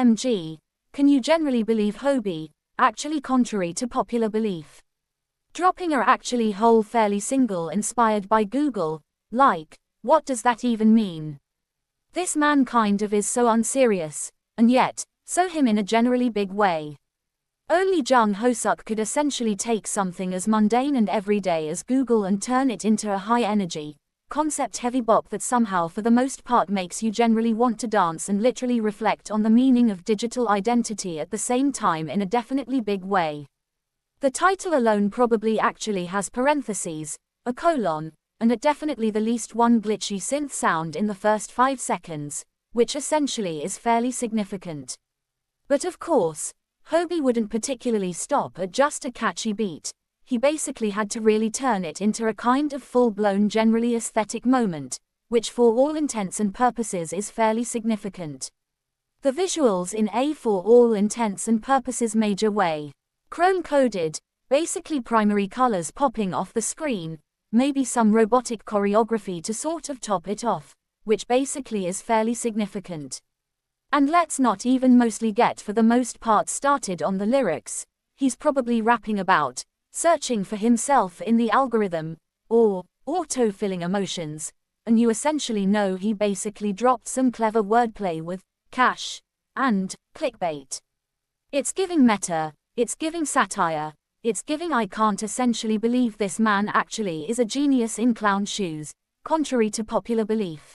OMG, can you generally believe HOBI, actually contrary to popular belief? Dropping are actually whole fairly single inspired by Google, like, what does that even mean? This man kind of is so unserious, and yet, so him in a generally big way. Only Jung Ho-suk could essentially take something as mundane and everyday as Google and turn it into a high-energy, concept-heavy bop that somehow for the most part makes you generally want to dance and literally reflect on the meaning of digital identity at the same time in a definitely big way. The title alone probably actually has parentheses, a colon, and definitely the least one glitchy synth sound in the first 5 seconds, which essentially is fairly significant. But of course, HOBI wouldn't particularly stop at just a catchy beat. He basically had to really turn it into a kind of full-blown generally aesthetic moment, which for all intents and purposes is fairly significant. The visuals in a for all intents and purposes major way. Chrome-coded, basically primary colors popping off the screen, maybe some robotic choreography to sort of top it off, which basically is fairly significant. And let's not even mostly get for the most part started on the lyrics. He's probably rapping about searching for himself in the algorithm, or auto-filling emotions, and you essentially know he basically dropped some clever wordplay with cash and clickbait. It's giving meta, it's giving satire, it's giving I can't essentially believe this man actually is a genius in clown shoes, contrary to popular belief.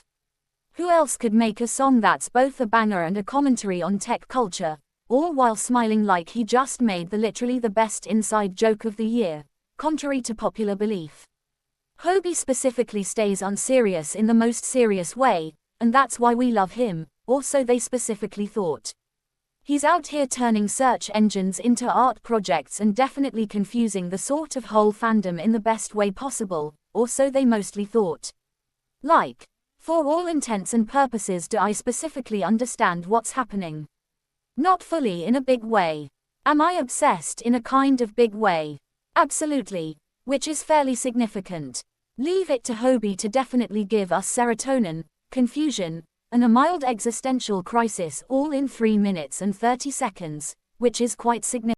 Who else could make a song that's both a banger and a commentary on tech culture, all while smiling like he just made literally the best inside joke of the year, contrary to popular belief? HOBI specifically stays unserious in the most serious way, and that's why we love him, or so they specifically thought. He's out here turning search engines into art projects and definitely confusing the sort of whole fandom in the best way possible, or so they mostly thought. Like, for all intents and purposes do I specifically understand what's happening? Not fully in a big way. Am I obsessed in a kind of big way? Absolutely, which is fairly significant. Leave it to HOBI to definitely give us serotonin, confusion, and a mild existential crisis all in 3 minutes and 30 seconds, which is quite significant.